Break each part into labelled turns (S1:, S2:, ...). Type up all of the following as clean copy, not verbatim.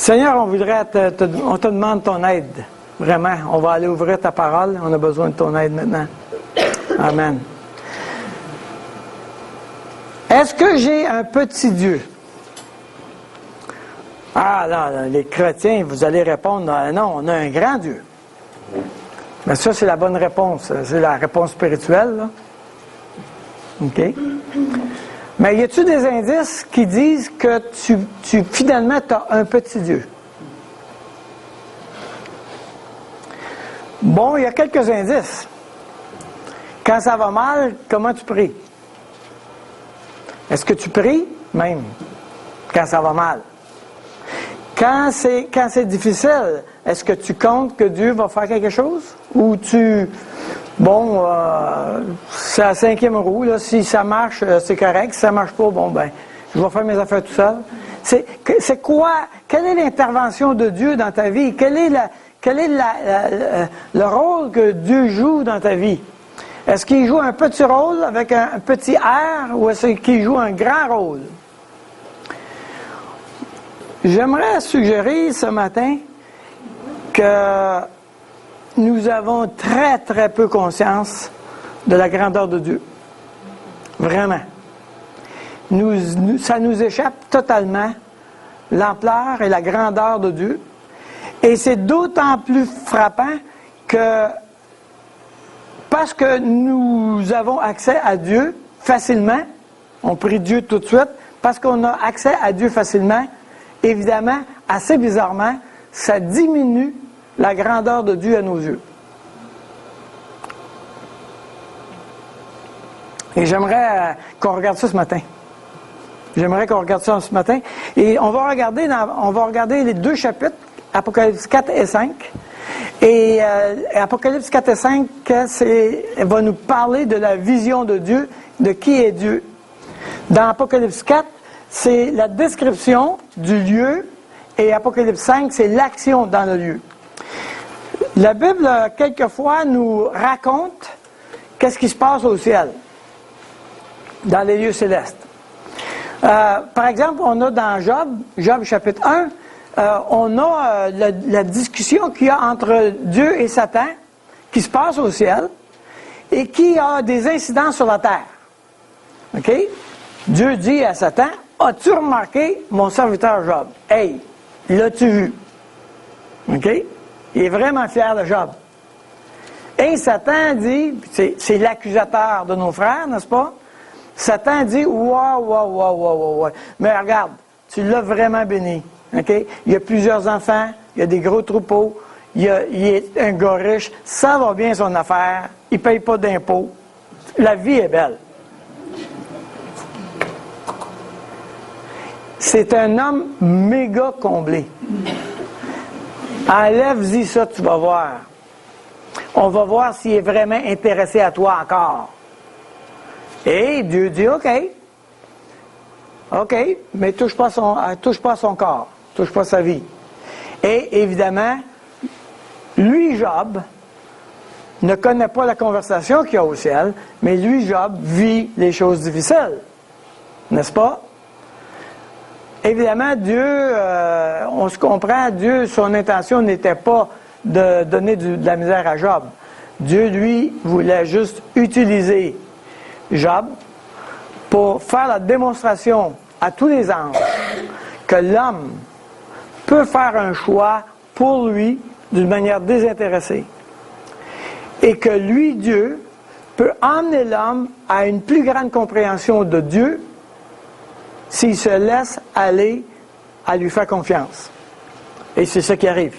S1: Seigneur, on te demande ton aide. Vraiment, on va aller ouvrir ta parole. On a besoin de ton aide maintenant. Amen. Est-ce que j'ai un petit Dieu? Ah là, les chrétiens, vous allez répondre, non, on a un grand Dieu. Mais ça, c'est la bonne réponse. C'est la réponse spirituelle, là. OK? Mais y a-t-il des indices qui disent que finalement, tu as un petit Dieu? Bon, il y a quelques indices. Quand ça va mal, comment tu pries? Est-ce que tu pries? Même. Quand ça va mal. Quand c'est difficile, est-ce que tu comptes que Dieu va faire quelque chose? Ou c'est à 5e roue, là, si ça marche, c'est correct. Si ça marche pas, je vais faire mes affaires tout seul. C'est quoi? Quelle est l'intervention de Dieu dans ta vie? Quel est le rôle que Dieu joue dans ta vie? Est-ce qu'il joue un petit rôle avec un petit R ou est-ce qu'il joue un grand rôle? J'aimerais suggérer ce matin que nous avons très, très peu conscience de la grandeur de Dieu. Vraiment. Ça nous échappe totalement, l'ampleur et la grandeur de Dieu. Et c'est d'autant plus frappant que parce que nous avons accès à Dieu facilement, on prie Dieu tout de suite, parce qu'on a accès à Dieu facilement, évidemment, assez bizarrement, ça diminue la grandeur de Dieu à nos yeux. Et j'aimerais qu'on regarde ça ce matin. J'aimerais qu'on regarde ça ce matin. Et on va regarder les deux chapitres, Apocalypse 4 et 5. Et Apocalypse 4 et 5, va nous parler de la vision de Dieu, de qui est Dieu. Dans Apocalypse 4, c'est la description du lieu, et Apocalypse 5, c'est l'action dans le lieu. La Bible, quelquefois, nous raconte qu'est-ce qui se passe au ciel, dans les lieux célestes. Par exemple, on a dans Job chapitre 1, on a la discussion qu'il y a entre Dieu et Satan, qui se passe au ciel, et qui a des incidents sur la terre. OK? Dieu dit à Satan, « As-tu remarqué mon serviteur Job? Hey, l'as-tu vu? » OK? Il est vraiment fier de Job. Et Satan dit, c'est l'accusateur de nos frères, n'est-ce pas? Satan dit, wow. Mais regarde, tu l'as vraiment béni. OK? Il y a plusieurs enfants, il y a des gros troupeaux, il est un gars riche, ça va bien son affaire, il ne paye pas d'impôts. La vie est belle. C'est un homme méga comblé. Enlève-y ça, tu vas voir. On va voir s'il est vraiment intéressé à toi encore. Et Dieu dit, OK, mais touche pas son corps, touche pas sa vie. Et évidemment, lui, Job, ne connaît pas la conversation qu'il y a au ciel, mais lui, Job, vit les choses difficiles. N'est-ce pas? Évidemment, Dieu, on se comprend, Dieu, son intention n'était pas de donner de la misère à Job. Dieu, lui, voulait juste utiliser Job pour faire la démonstration à tous les anges que l'homme peut faire un choix pour lui d'une manière désintéressée. Et que lui, Dieu, peut emmener l'homme à une plus grande compréhension de Dieu s'il se laisse aller à lui faire confiance. Et c'est ce qui arrive.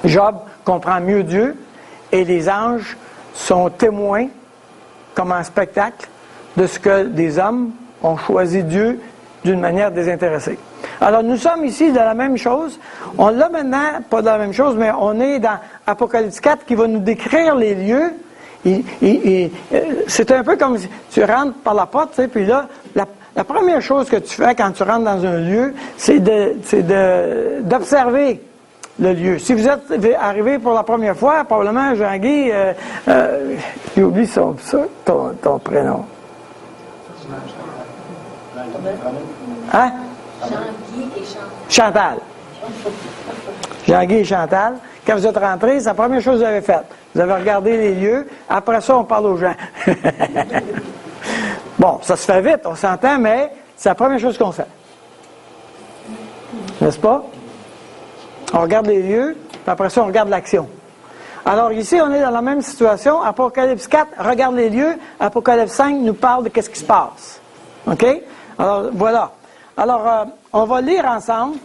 S1: Job comprend mieux Dieu et les anges sont témoins, comme un spectacle, de ce que des hommes ont choisi Dieu d'une manière désintéressée. Alors nous sommes ici dans la même chose. On l'a maintenant, pas dans la même chose, mais on est dans Apocalypse 4 qui va nous décrire les lieux. C'est un peu comme si tu rentres par la porte, tu sais, puis là, la première chose que tu fais quand tu rentres dans un lieu, c'est d'observer le lieu. Si vous êtes arrivé pour la première fois, probablement, Jean-Guy, j'ai oublié ton prénom. Hein?
S2: Jean-Guy et Chantal.
S1: Chantal. Jean-Guy et Chantal, quand vous êtes rentrés, c'est la première chose que vous avez faite. Vous avez regardé les lieux, après ça, on parle aux gens. Bon, ça se fait vite, on s'entend, mais c'est la première chose qu'on fait. N'est-ce pas? On regarde les lieux, puis après ça, on regarde l'action. Alors ici, on est dans la même situation. Apocalypse 4 regarde les lieux. Apocalypse 5 nous parle de qu'est-ce qui se passe. OK? Alors, voilà. Alors, on va lire ensemble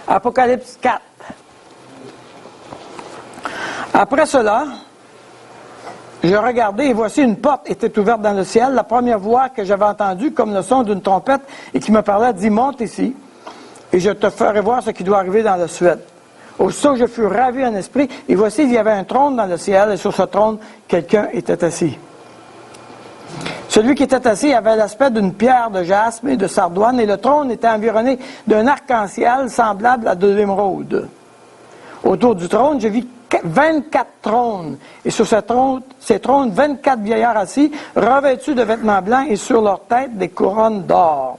S1: Apocalypse 4. Après cela, je regardais et voici une porte était ouverte dans le ciel. La première voix que j'avais entendue, comme le son d'une trompette, et qui me parlait, dit, monte ici, et je te ferai voir ce qui doit arriver dans la suite. Aussitôt je fus ravi en esprit, et voici, il y avait un trône dans le ciel, et sur ce trône, quelqu'un était assis. Celui qui était assis avait l'aspect d'une pierre de jaspe et de sardoine, et le trône était environné d'un arc-en-ciel semblable à de l'émeraude. Autour du trône, je vis 24 trônes, et sur ces trônes, 24 vieillards assis, revêtus de vêtements blancs, et sur leurs têtes des couronnes d'or.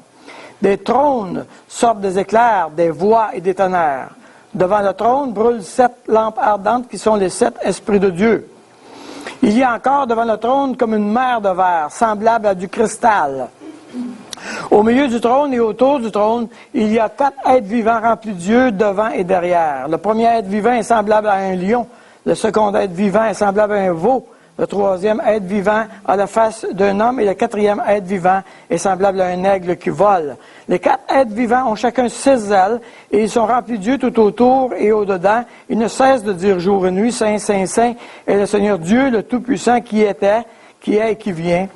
S1: Des trônes sortent des éclairs, des voix et des tonnerres. Devant le trône brûlent 7 lampes ardentes qui sont les 7 esprits de Dieu. Il y a encore devant le trône comme une mer de verre, semblable à du cristal. Au milieu du trône et autour du trône, il y a 4 êtres vivants remplis d'yeux devant et derrière. Le premier être vivant est semblable à un lion. Le second être vivant est semblable à un veau. Le troisième être vivant a la face d'un homme et le quatrième être vivant est semblable à un aigle qui vole. Les 4 êtres vivants ont chacun 6 ailes et ils sont remplis d'yeux tout autour et au-dedans. Ils ne cessent de dire jour et nuit, Saint, Saint, Saint est le Seigneur Dieu, le Tout-Puissant qui était, qui est et qui vient.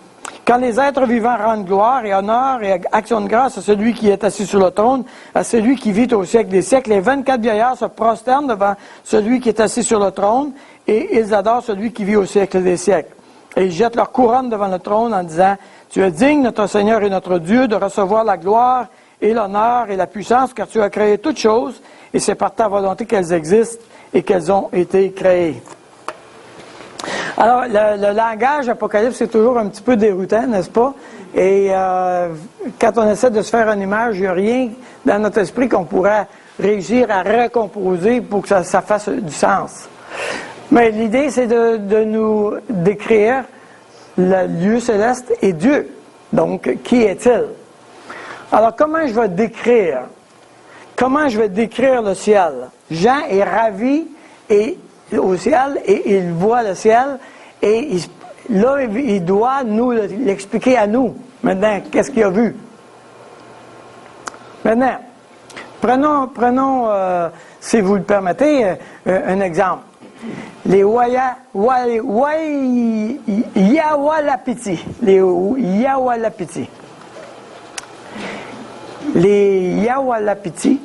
S1: Quand les êtres vivants rendent gloire et honneur et action de grâce à celui qui est assis sur le trône, à celui qui vit au siècle des siècles, les 24 vieillards se prosternent devant celui qui est assis sur le trône et ils adorent celui qui vit au siècle des siècles. Et ils jettent leur couronne devant le trône en disant, « Tu es digne, notre Seigneur et notre Dieu, de recevoir la gloire et l'honneur et la puissance, car tu as créé toutes choses, et c'est par ta volonté qu'elles existent et qu'elles ont été créées. » Alors, le langage Apocalypse, c'est toujours un petit peu déroutant, n'est-ce pas? Et quand on essaie de se faire une image, il n'y a rien dans notre esprit qu'on pourrait réussir à recomposer pour que ça fasse du sens. Mais l'idée, c'est de nous décrire le lieu céleste et Dieu. Donc, qui est-il? Alors, comment je vais décrire? Comment je vais décrire le ciel? Jean est ravi au ciel et il voit le ciel et il doit nous l'expliquer à nous. Maintenant, qu'est-ce qu'il a vu? Maintenant, prenons si vous le permettez, un exemple. Les Yawalapiti. Les Yawalapiti. Les Yawalapiti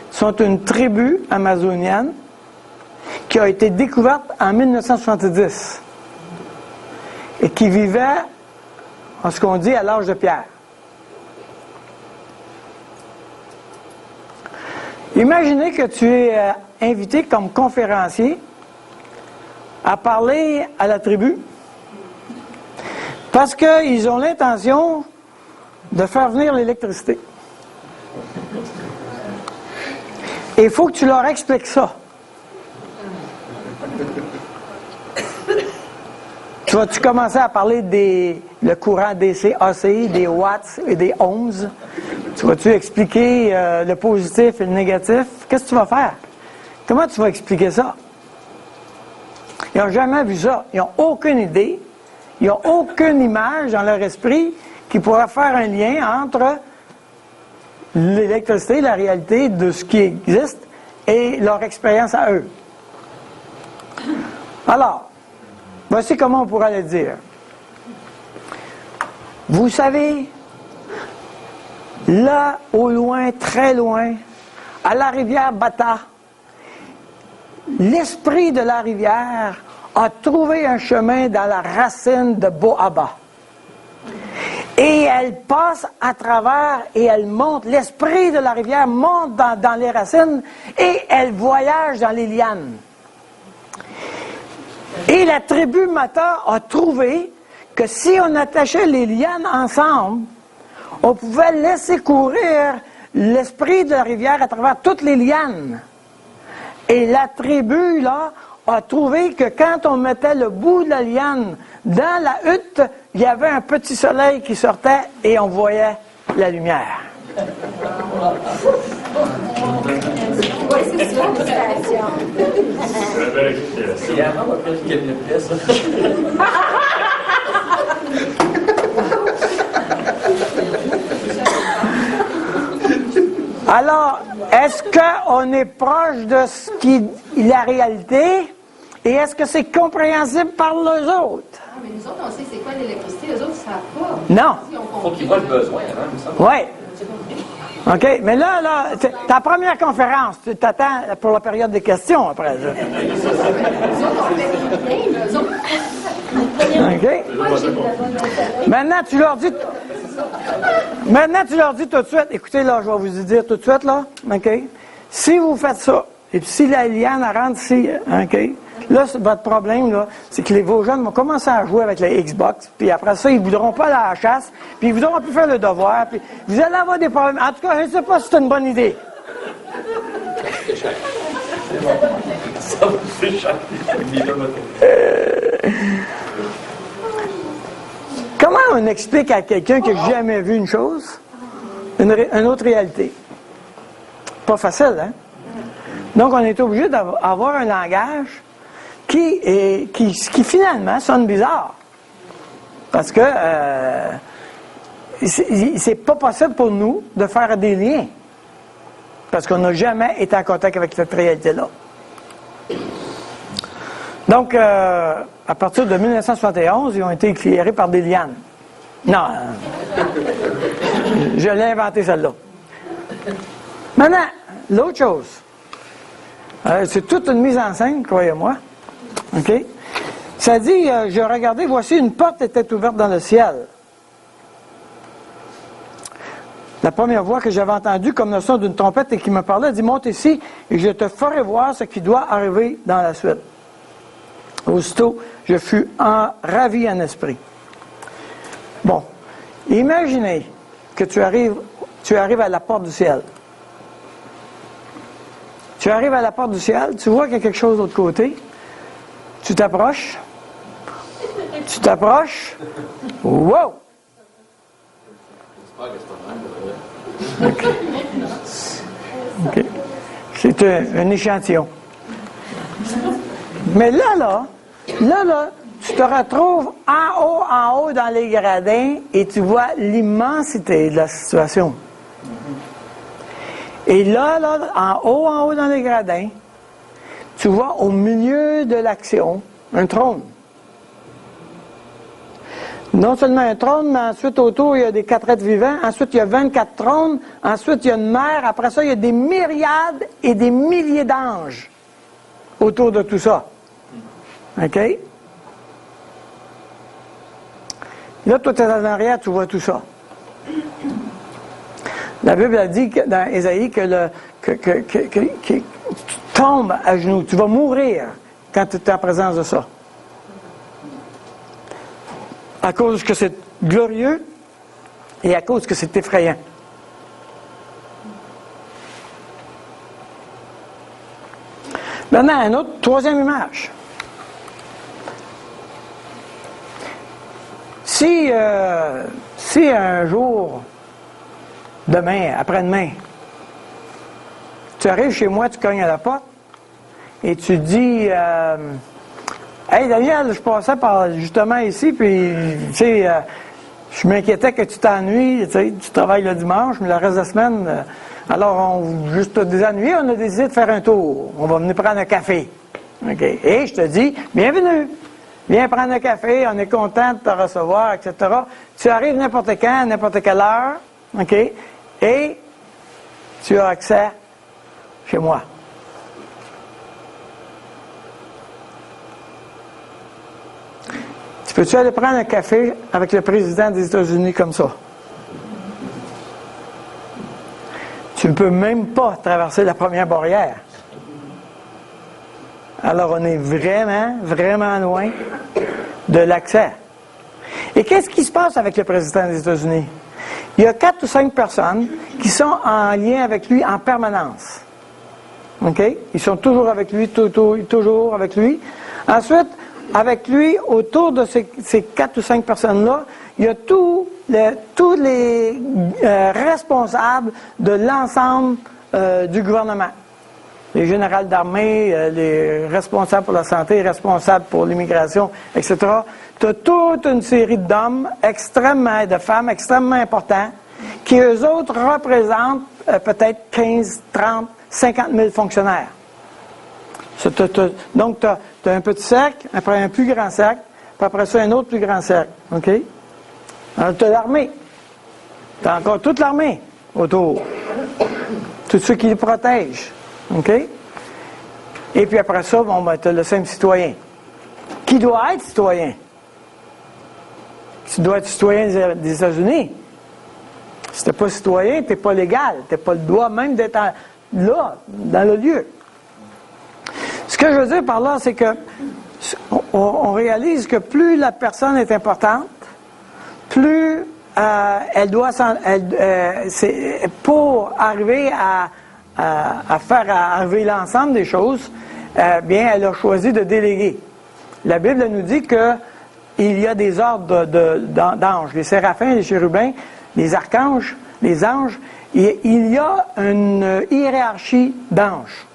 S1: sont une tribu amazonienne qui a été découverte en 1970 et qui vivait, en ce qu'on dit, à l'âge de pierre. Imaginez que tu es invité comme conférencier à parler à la tribu parce qu'ils ont l'intention de faire venir l'électricité. Et il faut que tu leur expliques ça. Tu vas-tu commencer à parler le courant DC, ACI, des watts et des ohms? Tu vas-tu expliquer le positif et le négatif? Qu'est-ce que tu vas faire? Comment tu vas expliquer ça? Ils n'ont jamais vu ça. Ils n'ont aucune idée. Ils n'ont aucune image dans leur esprit qui pourra faire un lien entre l'électricité, la réalité de ce qui existe et leur expérience à eux. Alors, voici comment on pourra le dire. Vous savez, là, au loin, très loin, à la rivière Bata, l'esprit de la rivière a trouvé un chemin dans la racine de Boaba. Et elle passe à travers et elle monte. L'esprit de la rivière monte dans les racines et elle voyage dans les lianes. Et la tribu Mata a trouvé que si on attachait les lianes ensemble, on pouvait laisser courir l'esprit de la rivière à travers toutes les lianes. Et la tribu, là, a trouvé que quand on mettait le bout de la liane dans la hutte, il y avait un petit soleil qui sortait et on voyait la lumière.
S2: Oui, c'est ça, l'explication.
S3: C'est avant ou après le cabinet de presse, ça?
S1: Alors, est-ce qu'on est proche de ce qui est la réalité et est-ce que c'est compréhensible par les autres?
S2: Ah, mais nous autres, on sait c'est quoi l'électricité, les autres ne savent pas.
S1: Non.
S2: Si on
S3: Il faut qu'ils voient le besoin, hein, il me semble.
S1: Oui. OK, mais là, ta première conférence, tu t'attends pour la période des questions après. Là.
S2: Nous autres, on fait des games, eux autres.
S1: OK?
S2: Moi, j'ai de la bonne
S1: Maintenant, tu leur dis tout de suite, écoutez, là, je vais vous dire tout de suite, là, OK? Si vous faites ça, et puis si la liane elle rentre ici, OK? Là, votre problème, là, c'est que vos jeunes vont commencer à jouer avec la Xbox, puis après ça, ils ne voudront pas aller à la chasse, puis ils ne voudront plus faire le devoir, puis vous allez avoir des problèmes. En tout cas, je ne sais pas si c'est une bonne idée.
S3: Ça vous fait cher.
S1: Comment on explique à quelqu'un qui n'a jamais vu une chose, une autre réalité? Pas facile, hein? Donc, on est obligé d'avoir un langage qui finalement sonne bizarre. Parce que c'est pas possible pour nous de faire des liens. Parce qu'on n'a jamais été en contact avec cette réalité-là. Donc, à partir de 1971, ils ont été éclairés par des lianes. Non, je l'ai inventé celle-là. Maintenant, l'autre chose, c'est toute une mise en scène, croyez-moi. OK? Ça dit, je regardais, voici une porte était ouverte dans le ciel. La première voix que j'avais entendue comme le son d'une trompette et qui me parlait, dit, monte ici et je te ferai voir ce qui doit arriver dans la suite. Aussitôt, je fus ravi en esprit. Bon, imaginez que tu arrives à la porte du ciel. Tu arrives à la porte du ciel, tu vois qu'il y a quelque chose de l'autre côté, tu t'approches, wow! OK. C'est un échantillon. Mais là, tu te retrouves en haut dans les gradins et tu vois l'immensité de la situation. Et là, en haut dans les gradins, tu vois au milieu de l'action un trône. Non seulement un trône, mais ensuite autour, il y a des 4 êtres vivants. Ensuite, il y a 24 trônes. Ensuite, il y a une mer. Après ça, il y a des myriades et des milliers d'anges autour de tout ça. OK? Là, toi, tu es en arrière, tu vois tout ça. La Bible a dit dans Ésaïe que tu tombes à genoux. Tu vas mourir quand tu es en présence de ça. À cause que c'est glorieux et à cause que c'est effrayant. Maintenant, une autre, troisième image. Si un jour, demain, après-demain, tu arrives chez moi, tu cognes à la porte et tu dis hey Daniel, je passais par justement ici, puis tu sais, je m'inquiétais que tu t'ennuies, tu sais, tu travailles le dimanche, mais le reste de la semaine, alors juste des ennuis, on a décidé de faire un tour. On va venir prendre un café. OK? Et je te dis, bienvenue. Viens prendre un café, on est content de te recevoir, etc. Tu arrives n'importe quand, n'importe quelle heure, OK? Et tu as accès chez moi. Tu peux-tu aller prendre un café avec le président des États-Unis comme ça? Tu ne peux même pas traverser la première barrière. Alors, on est vraiment, vraiment loin de l'accès. Et qu'est-ce qui se passe avec le président des États-Unis? il y a 4 ou 5 personnes qui sont en lien avec lui en permanence. OK? Ils sont toujours avec lui, toujours avec lui. Ensuite, avec lui, autour de ces 4 ou 5 personnes-là, il y a tous les responsables de l'ensemble du gouvernement. Les généraux d'armée, les responsables pour la santé, les responsables pour l'immigration, etc. Tu as toute une série d'hommes de femmes extrêmement importants qui, eux autres, représentent peut-être 15, 30, 50 000 fonctionnaires. Donc, tu as un petit cercle, après un plus grand cercle, puis après ça, un autre plus grand cercle. OK? Alors, tu as l'armée. Tu as encore toute l'armée autour. Tous ceux qui les protègent. OK? Et puis après ça, tu as le simple citoyen. Qui doit être citoyen? Tu dois être citoyen des États-Unis. Si tu n'es pas citoyen, tu n'es pas légal. Tu n'as pas le droit même d'être là, dans le lieu. Ce que je veux dire par là, c'est que on réalise que plus la personne est importante, plus elle doit pour arriver à faire arriver l'ensemble des choses, bien, elle a choisi de déléguer. La Bible nous dit que il y a des ordres d'anges, les séraphins, les chérubins, les archanges, les anges. Il y a une hiérarchie d'anges.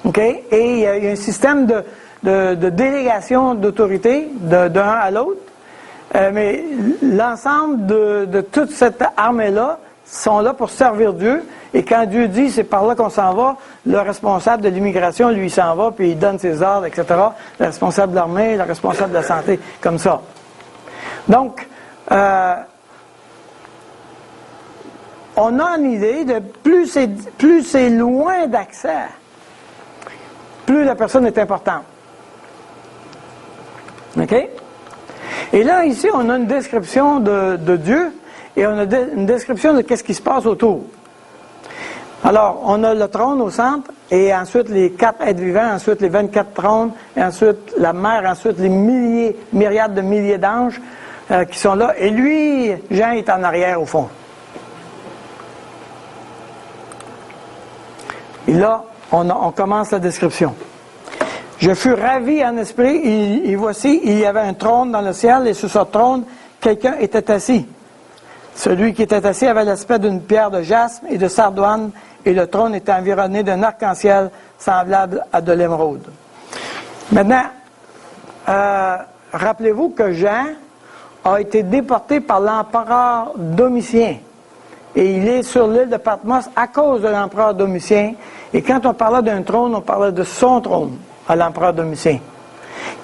S1: OK? Et il y a un système de délégation d'autorité d'un à l'autre. Mais l'ensemble de toute cette armée-là sont là pour servir Dieu. Et quand Dieu dit c'est par là qu'on s'en va, le responsable de l'immigration, lui, il s'en va, puis il donne ses ordres, etc. Le responsable de l'armée, le responsable de la santé, comme ça. Donc, on a une idée de plus c'est loin d'accès, plus la personne est importante. OK? Et là, ici, on a une description de Dieu et on a une description de qu'est-ce qui se passe autour. Alors, on a le trône au centre, et ensuite les 4 êtres vivants, ensuite les 24 trônes, et ensuite la mer, ensuite les myriades de milliers d'anges qui sont là. Et lui, Jean est en arrière au fond. Et là, on commence la description. Je fus ravi en esprit, et voici, il y avait un trône dans le ciel, et sur ce trône, quelqu'un était assis. Celui qui était assis avait l'aspect d'une pierre de jaspe et de sardoine, et le trône était environné d'un arc-en-ciel semblable à de l'émeraude. Maintenant, rappelez-vous que Jean a été déporté par l'empereur Domitien. Et il est sur l'île de Patmos à cause de l'empereur Domitien. Et quand on parlait d'un trône, on parlait de son trône à l'empereur Domitien.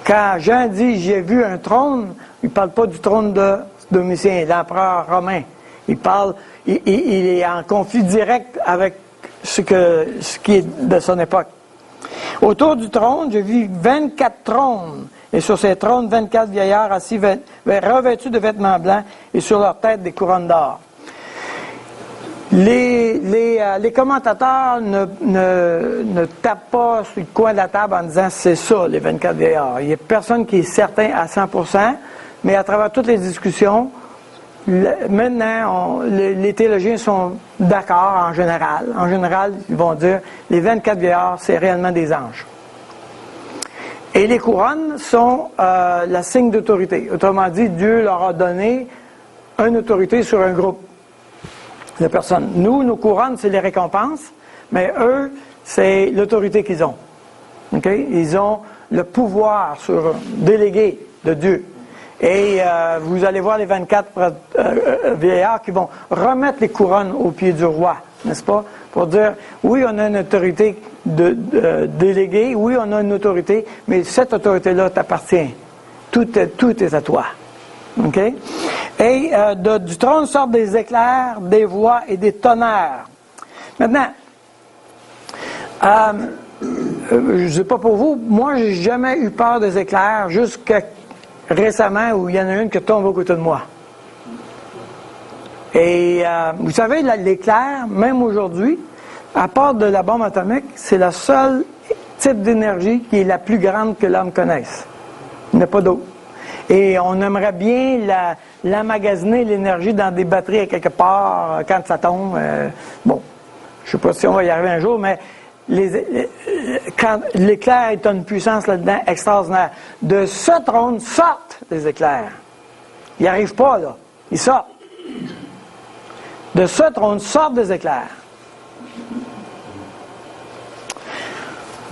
S1: Quand Jean dit « j'ai vu un trône », il ne parle pas du trône de Domitien, l'empereur romain. Il est en conflit direct avec ce qui est de son époque. Autour du trône, je vis 24 trônes, et sur ces trônes, 24 vieillards assis, revêtus de vêtements blancs, et sur leur tête des couronnes d'or. Les commentateurs ne tapent pas sur le coin de la table en disant c'est ça, les 24 vieillards. Il n'y a personne qui est certain à 100%, mais à travers toutes les discussions, maintenant, les théologiens sont d'accord en général. En général, ils vont dire les 24 vieillards, c'est réellement des anges. Et les couronnes sont la signe d'autorité. Autrement dit, Dieu leur a donné une autorité sur un groupe de personnes. Nous, nos couronnes, c'est les récompenses, mais eux, c'est l'autorité qu'ils ont. Okay? Ils ont le pouvoir délégué de Dieu. Et vous allez voir les 24 vieillards qui vont remettre les couronnes aux pieds du roi, n'est-ce pas? Pour dire, oui, on a une autorité déléguée, oui, on a une autorité, mais cette autorité-là t'appartient. Tout est à toi. OK? Et du trône sortent des éclairs, des voix et des tonnerres. Maintenant, je ne sais pas pour vous, moi, j'ai jamais eu peur des éclairs jusqu'à récemment où il y en a une qui tombe au côté de moi. Et vous savez, l'éclair, même aujourd'hui, à part de la bombe atomique, c'est le seul type d'énergie qui est la plus grande que l'homme connaisse. Il n'y en a pas d'autre. Et on aimerait bien l'emmagasiner, l'énergie, dans des batteries à quelque part quand ça tombe. Bon, je ne sais pas si on va y arriver un jour, mais quand l'éclair est une puissance là-dedans extraordinaire. De ce trône sortent des éclairs. Ils n'arrivent pas, là. Ils sortent. De ce trône sortent des éclairs.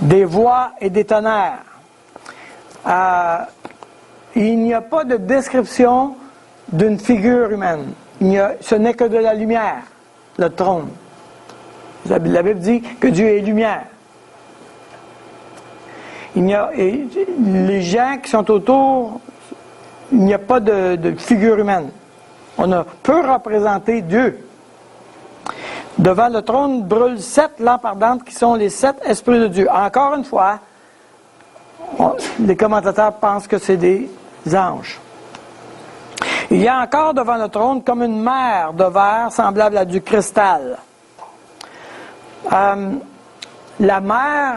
S1: Des voix et des tonnerres. Il n'y a pas de description d'une figure humaine. Ce n'est que de la lumière, le trône. La Bible dit que Dieu est lumière. Les gens qui sont autour, il n'y a pas de figure humaine. On peut représenter Dieu. Devant le trône brûlent 7 lampes ardentes qui sont les 7 esprits de Dieu. Encore une fois, les commentateurs pensent que c'est des anges. Il y a encore devant le trône comme une mer de verre semblable à du cristal. La mer,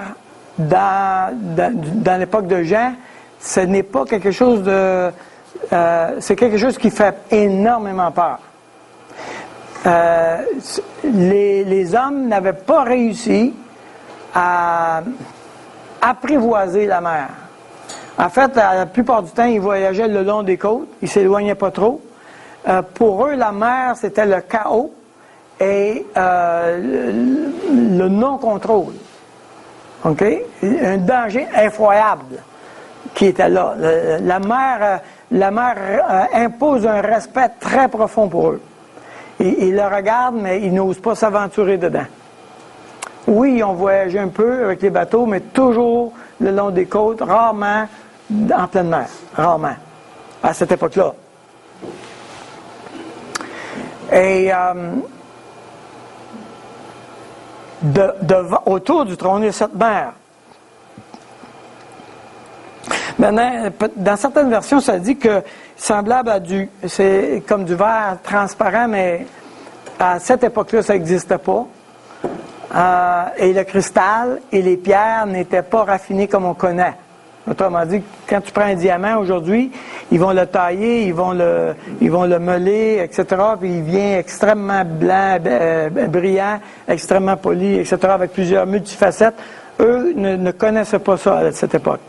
S1: dans l'époque de Jean, ce n'est pas quelque chose de... c'est quelque chose qui fait énormément peur. Les hommes n'avaient pas réussi à apprivoiser la mer. En fait, la plupart du temps, ils voyageaient le long des côtes, ils ne s'éloignaient pas trop. Pour eux, la mer, c'était le chaos et le non-contrôle. OK? Un danger effroyable qui était là. La mer impose un respect très profond pour eux. Ils le regardent, mais ils n'osent pas s'aventurer dedans. Oui, ils ont voyagé un peu avec les bateaux, mais toujours le long des côtes, rarement en pleine mer. Rarement. À cette époque-là. Et autour du trône, il y a cette mer. Maintenant, dans certaines versions, ça dit que semblable à c'est comme du verre transparent, mais à cette époque-là, ça n'existait pas. Et le cristal et les pierres n'étaient pas raffinés comme on connaît. Autrement dit, quand tu prends un diamant aujourd'hui, ils vont le tailler, ils vont le meuler, etc. Puis il vient extrêmement blanc, brillant, extrêmement poli, etc. avec plusieurs multifacettes. Eux ne connaissaient pas ça à cette époque.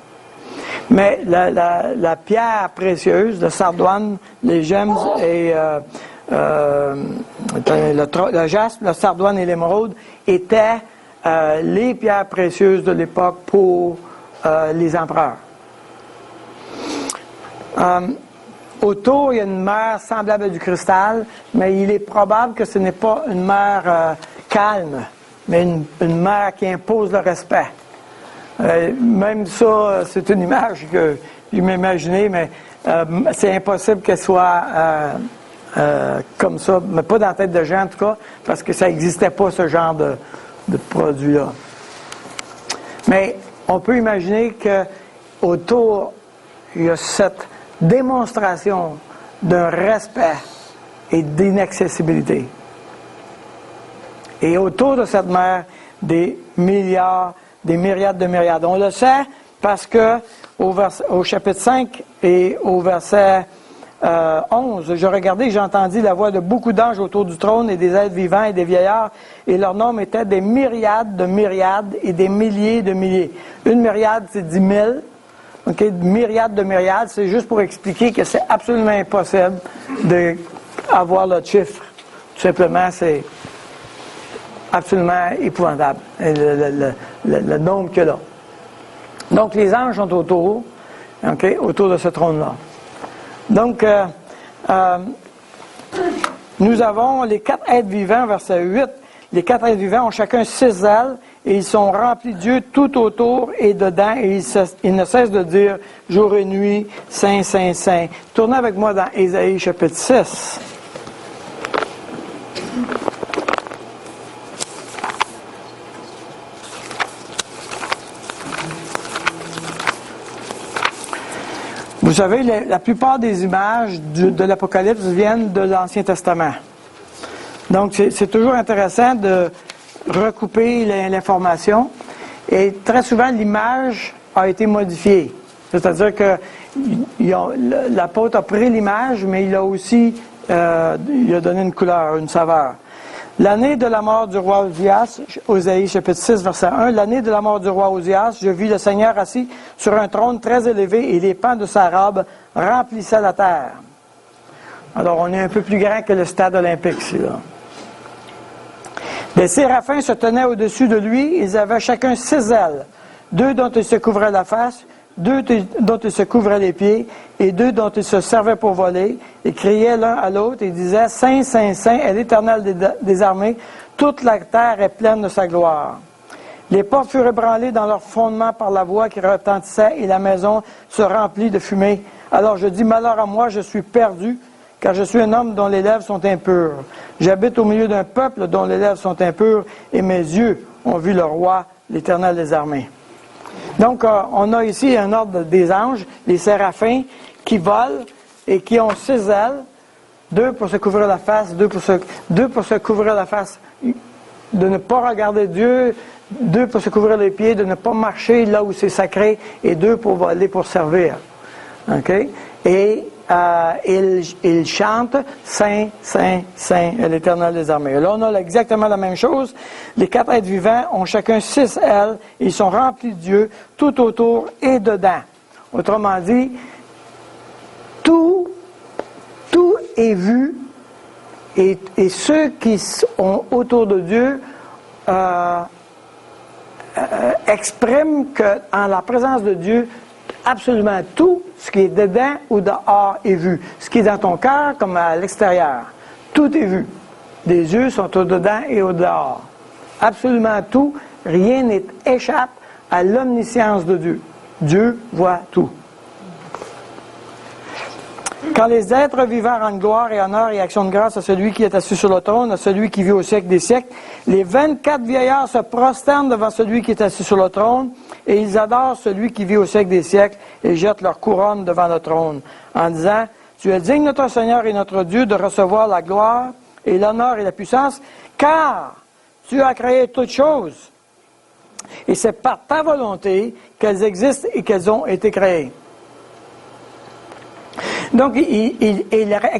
S1: Mais la pierre précieuse, le sardoine, les gemmes et le jaspe, le sardoine et l'émeraude étaient les pierres précieuses de l'époque pour les empereurs. Autour, il y a une mer semblable à du cristal, mais il est probable que ce n'est pas une mer calme, mais une mer qui impose le respect. Même ça, c'est une image que je m'imaginais, mais c'est impossible qu'elle soit comme ça, mais pas dans la tête de gens en tout cas, parce que ça n'existait pas ce genre de produit-là. Mais on peut imaginer qu'autour, il y a cette démonstration d'un respect et d'inaccessibilité. Et autour de cette mer, des milliards, des myriades de myriades. On le sait parce que au chapitre 5 et au verset 11, je regardais et j'entendis la voix de beaucoup d'anges autour du trône et des êtres vivants et des vieillards, et leur nombre était des myriades de myriades et des milliers de milliers. Une myriade, c'est 10 000. Okay? Myriades de myriades, c'est juste pour expliquer que c'est absolument impossible d'avoir le chiffre. Tout simplement, c'est absolument épouvantable, le nombre qu'il y a là. Donc, les anges sont autour de ce trône-là. Donc, nous avons les 4 êtres vivants, verset 8. Les 4 êtres vivants ont chacun 6 ailes et ils sont remplis de Dieu tout autour et dedans, et ils ne cessent de dire jour et nuit, Saint, Saint, Saint. Tournez avec moi dans Ésaïe chapitre 6. Vous savez, la plupart des images de l'Apocalypse viennent de l'Ancien Testament. Donc, c'est toujours intéressant de recouper l'information. Et très souvent, l'image a été modifiée. C'est-à-dire que l'apôtre a pris l'image, mais il a aussi il a donné une couleur, une saveur. L'année de la mort du roi Ozias, Osaïe chapitre 6, verset 1, l'année de la mort du roi Ozias, je vis le Seigneur assis sur un trône très élevé et les pans de sa robe remplissaient la terre. Alors, on est un peu plus grand que le stade olympique ici, là. Les séraphins se tenaient au-dessus de lui, ils avaient chacun 6 ailes, 2 dont ils se couvraient la face, 2 dont ils se couvraient les pieds, et 2 dont ils se servaient pour voler, et criaient l'un à l'autre, et disaient, Saint, Saint, Saint est l'Éternel des armées, toute la terre est pleine de sa gloire. Les portes furent ébranlées dans leur fondement par la voix qui retentissait, et la maison se remplit de fumée. Alors je dis, malheur à moi, je suis perdu, car je suis un homme dont les lèvres sont impures. J'habite au milieu d'un peuple dont les lèvres sont impures, et mes yeux ont vu le roi, l'Éternel des armées. Donc, on a ici un ordre des anges, les séraphins, qui volent et qui ont 6 ailes, 2 pour se couvrir la face, 2 pour se couvrir la face, de ne pas regarder Dieu, 2 pour se couvrir les pieds, de ne pas marcher là où c'est sacré, et 2 pour voler, pour servir. OK? Et il chante Saint, Saint, Saint est l'Éternel des armées. Et là, on a exactement la même chose. Les 4 êtres vivants ont chacun 6 ailes. Et ils sont remplis de Dieu tout autour et dedans. Autrement dit, tout est vu et ceux qui sont autour de Dieu expriment qu'en la présence de Dieu, absolument tout ce qui est dedans ou dehors est vu. Ce qui est dans ton cœur comme à l'extérieur. Tout est vu. Les yeux sont au dedans et au dehors. Absolument tout. Rien n'échappe à l'omniscience de Dieu. Dieu voit tout. Quand les êtres vivants rendent gloire et honneur et action de grâce à celui qui est assis sur le trône, à celui qui vit au siècle des siècles, les 24 vieillards se prosternent devant celui qui est assis sur le trône, et ils adorent celui qui vit au siècle des siècles, et jettent leur couronne devant le trône, en disant, tu es digne, notre Seigneur et notre Dieu, de recevoir la gloire et l'honneur et la puissance, car tu as créé toutes choses, et c'est par ta volonté qu'elles existent et qu'elles ont été créées. Donc, ils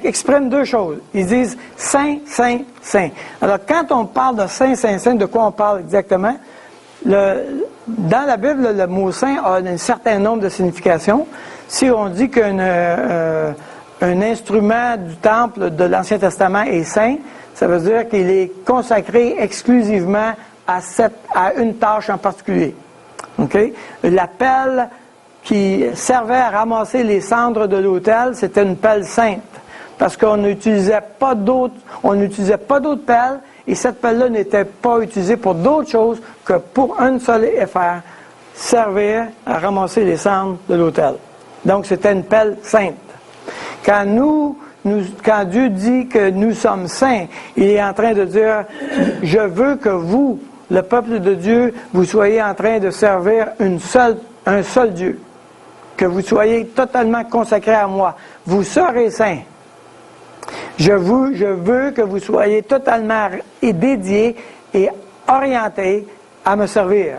S1: expriment 2 choses. Ils disent Saint, Saint, Saint. Alors, quand on parle de Saint, Saint, Saint, de quoi on parle exactement? Dans la Bible, le mot Saint a un certain nombre de significations. Si on dit qu'un instrument du temple de l'Ancien Testament est saint, ça veut dire qu'il est consacré exclusivement à une tâche en particulier. Okay? La pelle qui servait à ramasser les cendres de l'autel, c'était une pelle sainte, parce qu'on n'utilisait pas d'autres pelles, et cette pelle-là n'était pas utilisée pour d'autre chose que pour une seule affaire, servir à ramasser les cendres de l'autel. Donc c'était une pelle sainte. Quand Dieu dit que nous sommes saints, il est en train de dire, je veux que vous, le peuple de Dieu, vous soyez en train de servir un seul Dieu. Que vous soyez totalement consacrés à moi. Vous serez saints. Je veux que vous soyez totalement dédiés et orientés à me servir.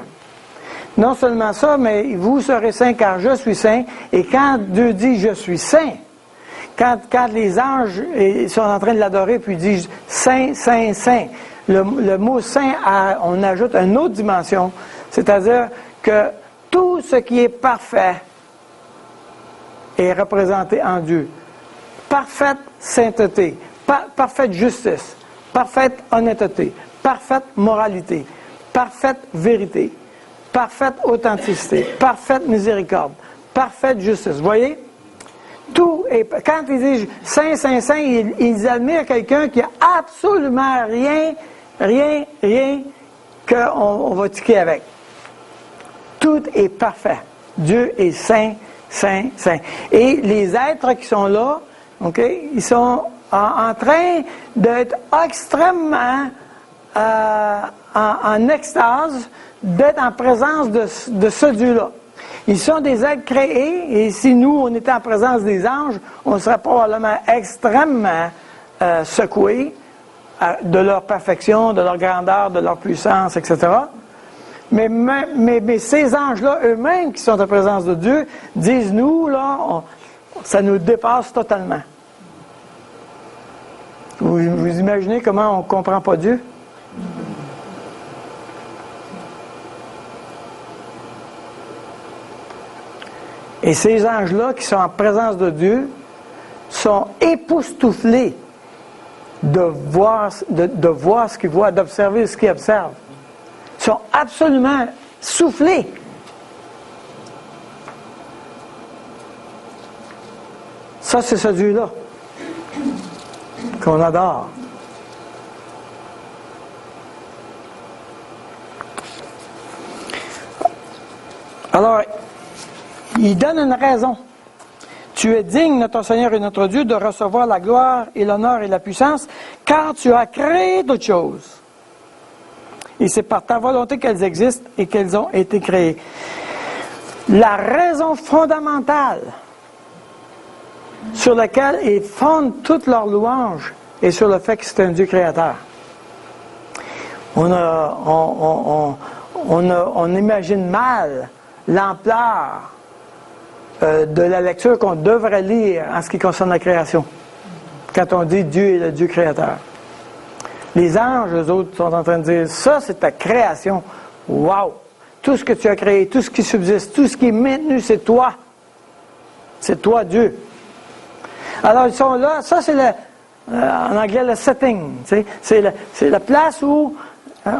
S1: Non seulement ça, mais vous serez saints car je suis saint. Et quand Dieu dit je suis saint, quand les anges sont en train de l'adorer puis disent saint, saint, saint, le mot saint, on ajoute une autre dimension. C'est-à-dire que tout ce qui est parfait est représenté en Dieu. Parfaite sainteté, parfaite justice, parfaite honnêteté, parfaite moralité, parfaite vérité, parfaite authenticité, parfaite miséricorde, parfaite justice. Vous voyez? Tout est... Quand ils disent saint, saint, saint, ils admirent quelqu'un qui a absolument rien qu'on va tiquer avec. Tout est parfait. Dieu est saint, saint, saint. Et les êtres qui sont là, OK, ils sont en train d'être extrêmement en extase, d'être en présence de ce Dieu-là. Ils sont des êtres créés, et si nous, on était en présence des anges, on serait probablement extrêmement secoués de leur perfection, de leur grandeur, de leur puissance, etc. Mais ces anges-là, eux-mêmes, qui sont en présence de Dieu, disent, nous, là, ça nous dépasse totalement. Vous imaginez comment on ne comprend pas Dieu? Et ces anges-là, qui sont en présence de Dieu, sont époustouflés de voir ce qu'ils voient, d'observer ce qu'ils observent. Ils sont absolument soufflés. Ça, c'est ce Dieu-là qu'on adore. Alors, il donne une raison. Tu es digne, notre Seigneur et notre Dieu, de recevoir la gloire et l'honneur et la puissance, car tu as créé toutes choses. Et c'est par ta volonté qu'elles existent et qu'elles ont été créées. La raison fondamentale sur laquelle ils fondent toutes leurs louanges est sur le fait que c'est un Dieu créateur. On imagine mal l'ampleur de la lecture qu'on devrait lire en ce qui concerne la création. Quand on dit Dieu est le Dieu créateur. Les anges, eux autres, sont en train de dire, ça c'est ta création. Wow! Tout ce que tu as créé, tout ce qui subsiste, tout ce qui est maintenu, c'est toi. C'est toi, Dieu. Alors ils sont là, ça c'est en anglais le setting. C'est la place où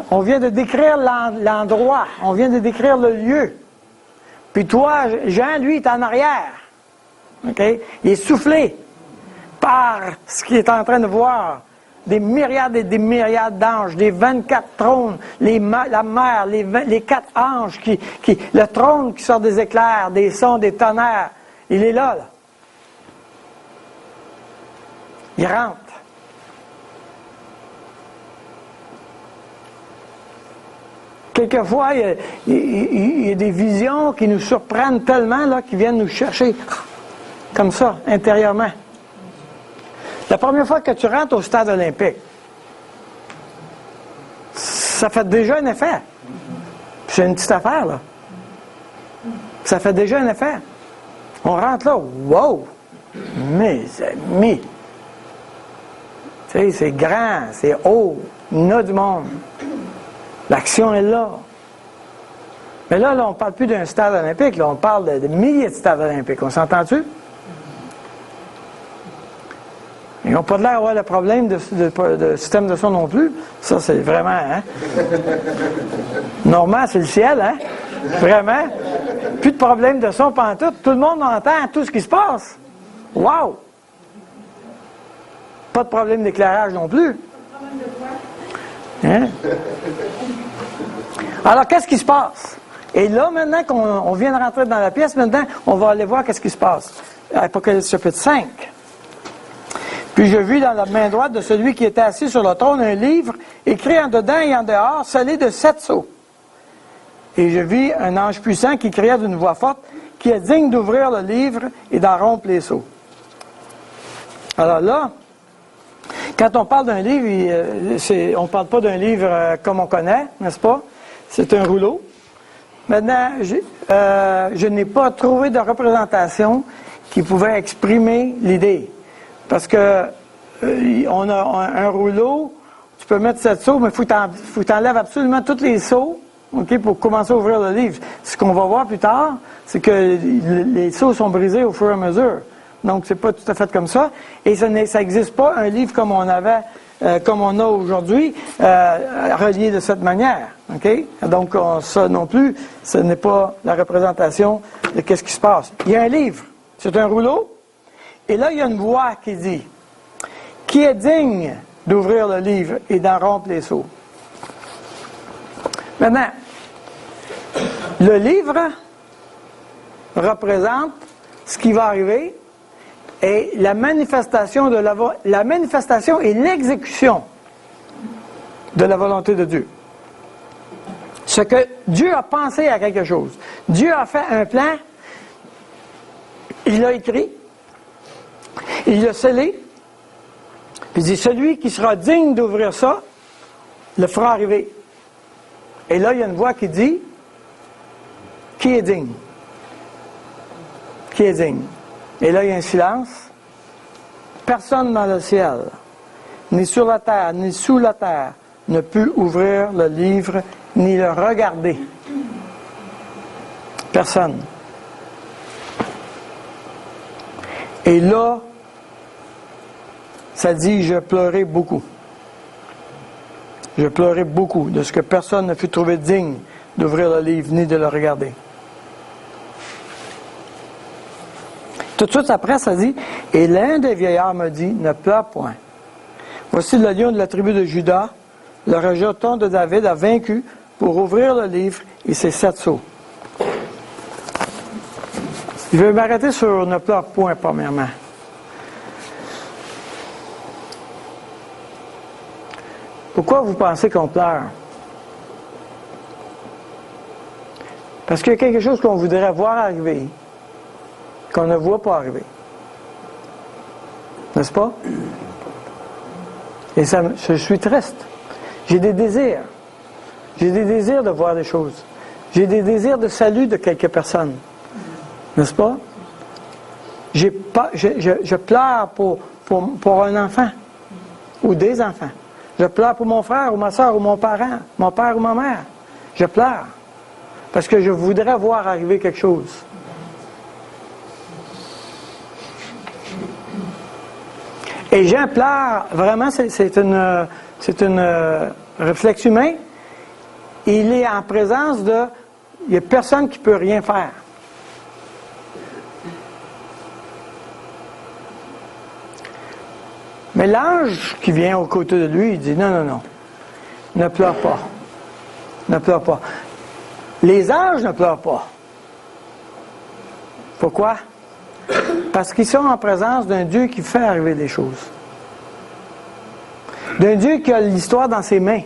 S1: on vient de décrire l'endroit, on vient de décrire le lieu. Puis toi, Jean, lui, est en arrière. Okay? Il est soufflé par ce qu'il est en train de voir. Des myriades et des myriades d'anges, des 24 trônes, la mer, les 4 anges, le trône qui sort des éclairs, des sons, des tonnerres. Il est là. Il rentre. Quelquefois, il y a des visions qui nous surprennent tellement, là, qui viennent nous chercher comme ça, intérieurement. La première fois que tu rentres au stade olympique, ça fait déjà un effet. C'est une petite affaire, là. Ça fait déjà un effet. On rentre là, wow! Mes amis! Tu sais, c'est grand, c'est haut, il y en a du monde. L'action est là. Mais là, on ne parle plus d'un stade olympique, là, on parle de milliers de stades olympiques. On s'entend-tu? Ils n'ont pas l'air d'avoir le problème de système de son non plus. Ça, c'est vraiment, hein? Normand, c'est le ciel, hein? Vraiment. Plus de problème de son pantoute. Tout le monde entend tout ce qui se passe. Wow! Pas de problème d'éclairage non plus. Hein? Alors, qu'est-ce qui se passe? Et là, maintenant qu'on vient de rentrer dans la pièce, maintenant, on va aller voir qu'est-ce qui se passe. Apocalypse chapitre 5. Puis je vis dans la main droite de celui qui était assis sur le trône un livre, écrit en dedans et en dehors, scellé de 7 sceaux. Et je vis un ange puissant qui cria d'une voix forte, qui est digne d'ouvrir le livre et d'en rompre les sceaux. Alors là, quand on parle d'un livre, on ne parle pas d'un livre comme on connaît, n'est-ce pas? C'est un rouleau. Maintenant, je n'ai pas trouvé de représentation qui pouvait exprimer l'idée. Parce que on a un rouleau, tu peux mettre 7 sceaux, mais il faut que tu enlèves absolument tous les sceaux, okay, pour commencer à ouvrir le livre. Ce qu'on va voir plus tard, c'est que les sceaux sont brisés au fur et à mesure. Donc, c'est pas tout à fait comme ça. Et ça n'existe pas un livre comme on a aujourd'hui, relié de cette manière. Okay? Donc, ça non plus, ce n'est pas la représentation de qu'est-ce qui se passe. Il y a un livre, c'est un rouleau. Et là, il y a une voix qui dit, « Qui est digne d'ouvrir le livre et d'en rompre les sceaux? » Maintenant, le livre représente ce qui va arriver et la manifestation et l'exécution de la volonté de Dieu. Ce que Dieu a pensé à quelque chose. Dieu a fait un plan, il l'a écrit, il l'a scellé, puis il dit, celui qui sera digne d'ouvrir ça, le fera arriver. Et là, il y a une voix qui dit, qui est digne? Qui est digne? Et là, il y a un silence. Personne dans le ciel, ni sur la terre, ni sous la terre, ne peut ouvrir le livre, ni le regarder. Personne. Et là, ça dit, je pleurais beaucoup. Je pleurais beaucoup de ce que personne ne fut trouvé digne d'ouvrir le livre ni de le regarder. Tout de suite après, ça dit, et l'un des vieillards me dit, ne pleure point. Voici le lion de la tribu de Juda, le rejeton de David a vaincu pour ouvrir le livre et ses 7 sceaux. Je vais m'arrêter sur ne pleure point, premièrement. Pourquoi vous pensez qu'on pleure? Parce qu'il y a quelque chose qu'on voudrait voir arriver, qu'on ne voit pas arriver. N'est-ce pas? Et ça, je suis triste. J'ai des désirs. J'ai des désirs de voir des choses. J'ai des désirs de salut de quelques personnes. N'est-ce pas? Je pleure pour un enfant ou des enfants. Je pleure pour mon frère ou ma soeur ou mon parent, mon père ou ma mère. Je pleure parce que je voudrais voir arriver quelque chose. Et Jean pleure, vraiment, c'est une réflexe humain. Il est en présence de... Il n'y a personne qui ne peut rien faire. Mais l'ange qui vient aux côtés de lui, il dit, non, non, non, ne pleure pas. Ne pleure pas. Les anges ne pleurent pas. Pourquoi? Parce qu'ils sont en présence d'un Dieu qui fait arriver des choses. D'un Dieu qui a l'histoire dans ses mains.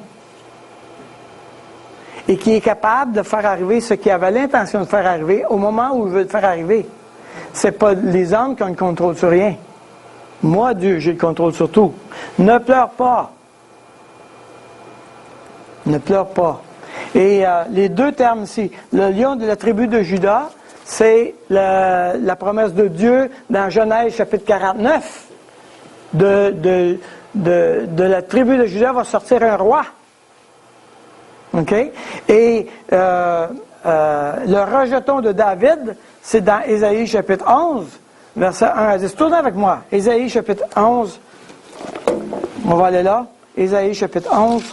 S1: Et qui est capable de faire arriver ce qu'il avait l'intention de faire arriver au moment où il veut le faire arriver. Ce n'est pas les hommes qui ont le contrôle sur rien. Moi, Dieu, j'ai le contrôle sur tout. Ne pleure pas. Ne pleure pas. Et les deux termes ici, le lion de la tribu de Juda, c'est la promesse de Dieu dans Genèse chapitre 49. De la tribu de Juda va sortir un roi. OK? Et le rejeton de David, c'est dans Ésaïe chapitre 11, verset 1 à 10. Tournez avec moi. Ésaïe chapitre 11. On va aller là. Ésaïe chapitre 11.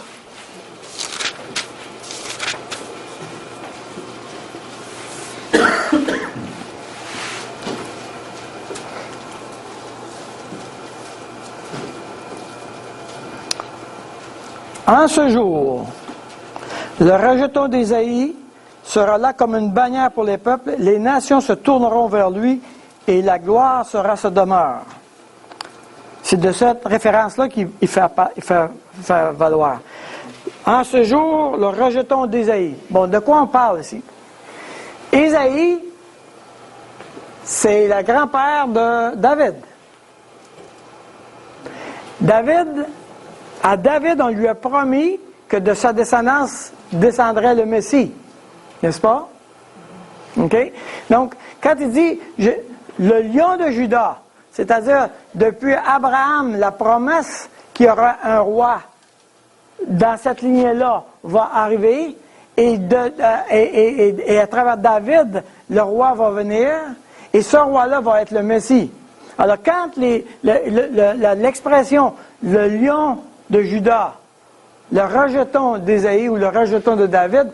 S1: En ce jour, le rejeton d'Ésaïe sera là comme une bannière pour les peuples, les nations se tourneront vers lui et la gloire sera sa demeure. C'est de cette référence-là qu'il fait valoir. En ce jour, le rejeton d'Ésaïe. Bon, de quoi on parle ici? Ésaïe, c'est le grand-père de David. À David, on lui a promis que de sa descendance descendrait le Messie. N'est-ce pas? OK? Donc, quand il dit le lion de Juda, c'est-à-dire depuis Abraham, la promesse qu'il y aura un roi dans cette lignée-là va arriver, et à travers David, le roi va venir, et ce roi-là va être le Messie. Alors, quand l'expression le lion de Juda, le rejeton d'Ésaïe ou le rejeton de David,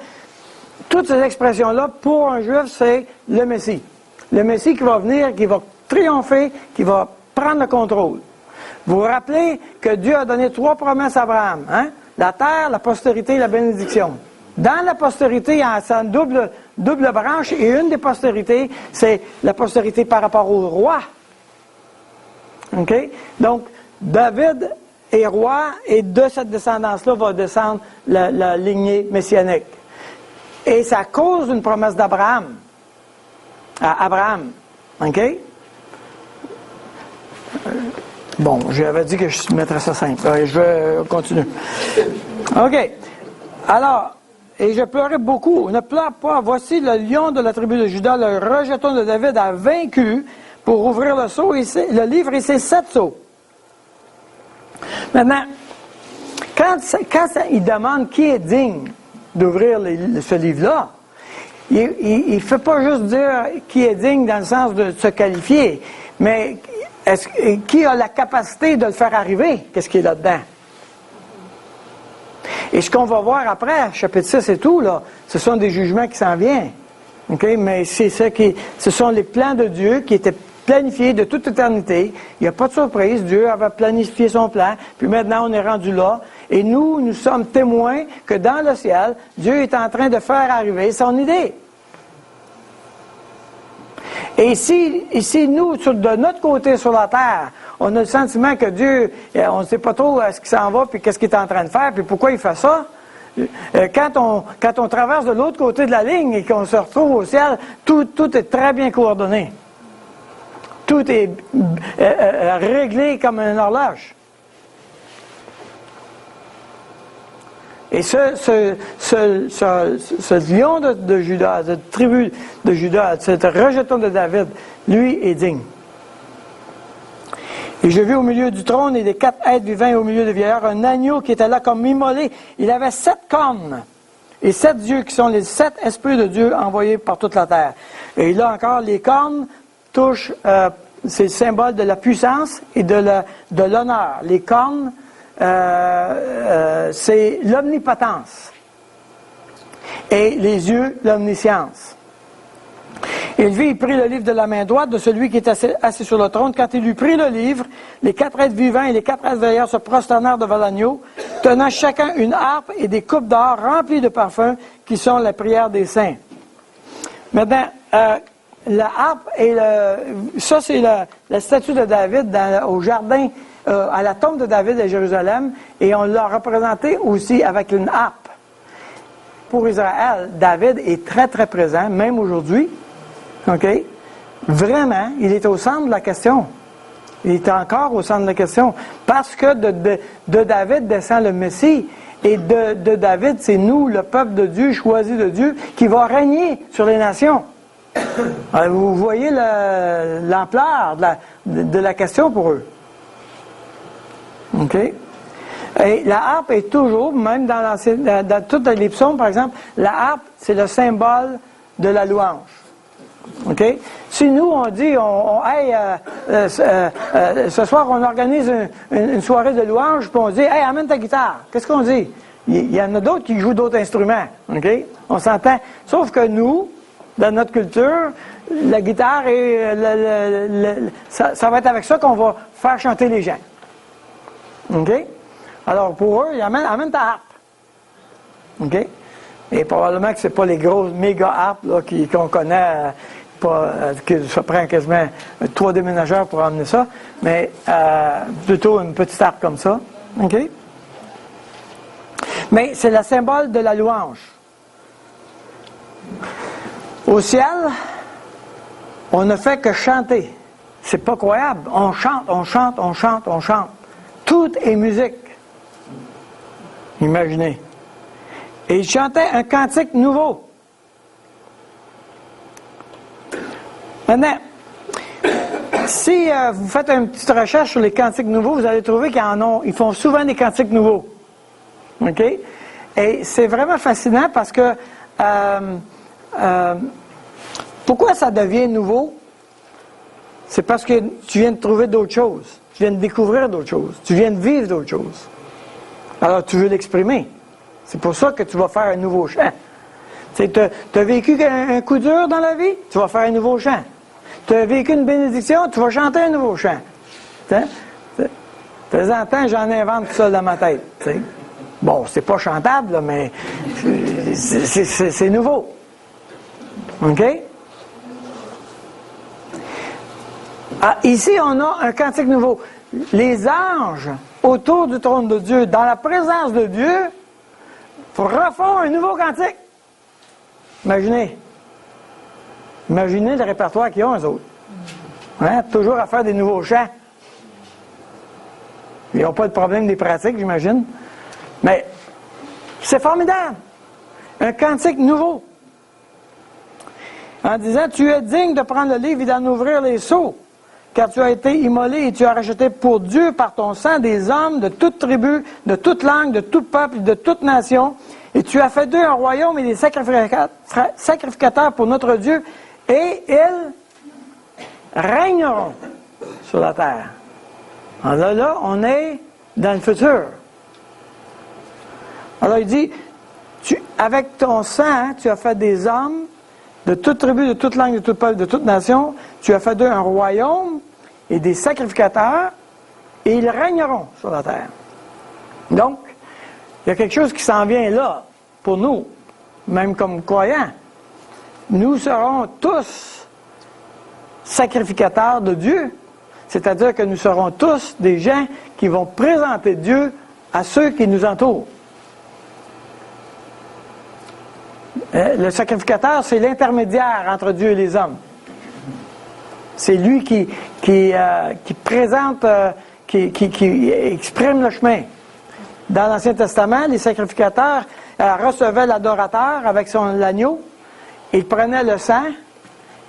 S1: toutes ces expressions-là, pour un juif, c'est le Messie. Le Messie qui va venir, qui va triompher, qui va prendre le contrôle. Vous vous rappelez que Dieu a donné 3 promesses à Abraham, hein? La terre, la postérité et la bénédiction. Dans la postérité, il y a une double branche, et une des postérités, c'est la postérité par rapport au roi. OK? Donc, David est roi, et de cette descendance-là va descendre la lignée messianique. Et c'est à cause d'une promesse d'Abraham. À Abraham. OK? Bon, j'avais dit que je mettrais ça simple. Je vais continuer. OK. Alors, et je pleurais beaucoup. Ne pleure pas. Voici le lion de la tribu de Juda, le rejeton de David, a vaincu pour ouvrir le sceau, le livre et ses 7 sceaux. Maintenant, quand il demande qui est digne d'ouvrir ce livre-là, il ne fait pas juste dire qui est digne dans le sens de se qualifier, mais qui a la capacité de le faire arriver? Qu'est-ce qui est là-dedans? Et ce qu'on va voir après, chapitre 6 et tout, là, ce sont des jugements qui s'en viennent. Okay? Mais ce sont les plans de Dieu qui étaient planifiés de toute éternité. Il n'y a pas de surprise. Dieu avait planifié son plan. Puis maintenant, on est rendu là. Et nous sommes témoins que dans le ciel, Dieu est en train de faire arriver son idée. Et si nous, de notre côté sur la terre, on a le sentiment que Dieu, on ne sait pas trop ce qu'il s'en va, puis qu'est-ce qu'il est en train de faire, puis pourquoi il fait ça, quand on traverse de l'autre côté de la ligne et qu'on se retrouve au ciel, tout est très bien coordonné. Tout est réglé comme une horloge. Et ce lion de Juda, cette tribu de Juda, ce rejeton de David, lui est digne. Et je vis au milieu du trône et des 4 êtres vivants au milieu des vieillards un agneau qui était là comme immolé. Il avait 7 cornes et 7 yeux qui sont les 7 esprits de Dieu envoyés par toute la terre. Et là encore, les cornes touchent, c'est le symbole de la puissance et de l'honneur. Les cornes, c'est l'omnipotence. Et les yeux, l'omniscience. Il prit le livre de la main droite de celui qui était assis sur le trône. Quand il eut pris le livre, les 4 êtres vivants et les 4 êtres veilleurs se prosternèrent devant l'agneau, tenant chacun une harpe et des coupes d'or remplies de parfums qui sont la prière des saints. Maintenant, la harpe ça c'est la statue de David au jardin, à la tombe de David à Jérusalem, et on l'a représenté aussi avec une harpe. Pour Israël, David est très très présent, même aujourd'hui. OK? Vraiment, il est au centre de la question. Il est encore au centre de la question. Parce que de David descend le Messie. Et de David, c'est nous, le peuple de Dieu, choisi de Dieu, qui va régner sur les nations. Alors, vous voyez l'ampleur de la question pour eux. OK? Et la harpe est toujours, même dans toutes les psaumes, par exemple, la harpe, c'est le symbole de la louange. OK? Si nous, on dit, ce soir, on organise une soirée de louange, puis on dit, hey, amène ta guitare. Qu'est-ce qu'on dit? Il y en a d'autres qui jouent d'autres instruments. OK? On s'entend. Sauf que nous, dans notre culture, la guitare, ça va être avec ça qu'on va faire chanter les gens. OK? Alors, pour eux, ils amènent ta harpe. OK? Et probablement que ce n'est pas les grosses méga harpes là, qu'on connaît, que ça prend quasiment 3 déménageurs pour amener ça, mais plutôt une petite harpe comme ça. OK? Mais c'est le symbole de la louange. Au ciel, on ne fait que chanter. C'est pas croyable. On chante, on chante, on chante, on chante. Tout est musique. Imaginez. Et il chantait un cantique nouveau. Maintenant, si vous faites une petite recherche sur les cantiques nouveaux, vous allez trouver ils font souvent des cantiques nouveaux. OK? Et c'est vraiment fascinant parce que pourquoi ça devient nouveau? C'est parce que tu viens de trouver d'autres choses. Tu viens de découvrir d'autres choses. Tu viens de vivre d'autres choses. Alors, tu veux l'exprimer. C'est pour ça que tu vas faire un nouveau chant. Tu as vécu un coup dur dans la vie, tu vas faire un nouveau chant. Tu as vécu une bénédiction, tu vas chanter un nouveau chant. De temps en temps, j'en invente tout ça dans ma tête. T'sais. Bon, c'est pas chantable, là, mais c'est nouveau. OK? Ah, ici, on a un cantique nouveau. Les anges autour du trône de Dieu, dans la présence de Dieu, refont un nouveau cantique. Imaginez le répertoire qu'ils ont, eux autres. Hein? Toujours à faire des nouveaux chants. Ils n'ont pas de problème des pratiques, j'imagine. Mais c'est formidable. un cantique nouveau. En disant, tu es digne de prendre le livre et d'en ouvrir les sceaux, car tu as été immolé et tu as racheté pour Dieu par ton sang des hommes de toute tribu, de toute langue, de tout peuple, de toute nation, et tu as fait d'eux un royaume et des sacrificateurs pour notre Dieu, et ils régneront sur la terre. Alors là, on est dans le futur. Alors il dit, avec ton sang, tu as fait des hommes de toute tribu, de toute langue, de tout peuple, de toute nation. Tu as fait d'eux un royaume et des sacrificateurs, et ils régneront sur la terre. Donc, il y a quelque chose qui s'en vient là, pour nous, même comme croyants. Nous serons tous sacrificateurs de Dieu, c'est-à-dire que nous serons tous des gens qui vont présenter Dieu à ceux qui nous entourent. Le sacrificateur, c'est l'intermédiaire entre Dieu et les hommes. C'est lui qui présente, qui exprime le chemin. Dans l'Ancien Testament, les sacrificateurs recevaient l'adorateur avec l'agneau. Ils prenaient le sang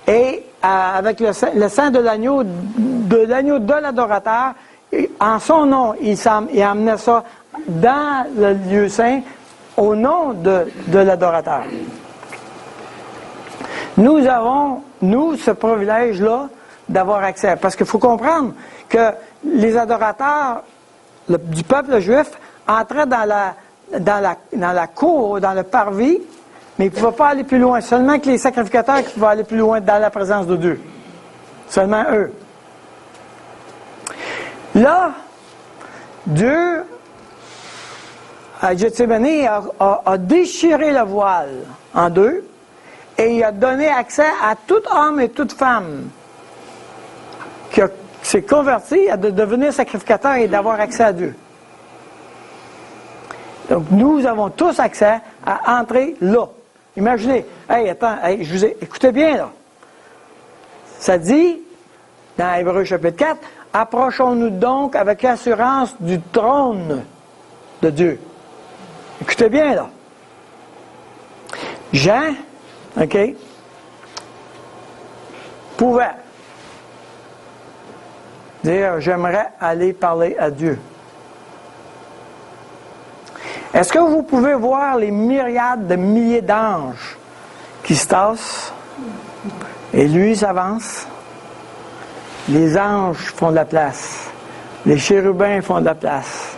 S1: et avec le sang de l'agneau de l'adorateur, en son nom, il amenait ça dans le lieu saint au nom de l'adorateur. Nous avons, ce privilège-là d'avoir accès. Parce qu'il faut comprendre que les adorateurs du peuple juif entraient dans la cour, dans le parvis, mais ils ne pouvaient pas aller plus loin. Seulement que les sacrificateurs qui pouvaient aller plus loin dans la présence de Dieu. Seulement eux. Là, Dieu, à Gethsémane, a déchiré le voile en deux et il a donné accès à tout homme et toute femme qui s'est converti à devenir sacrificateur et d'avoir accès à Dieu. Donc, nous avons tous accès à entrer là. Imaginez, écoutez bien là. Ça dit, dans Hébreux chapitre 4, approchons-nous donc avec assurance du trône de Dieu. Écoutez bien là. Jean, pouvait dire, j'aimerais aller parler à Dieu. Est-ce que vous pouvez voir les myriades de milliers d'anges qui se tassent et lui s'avance? Les anges font de la place. Les chérubins font de la place.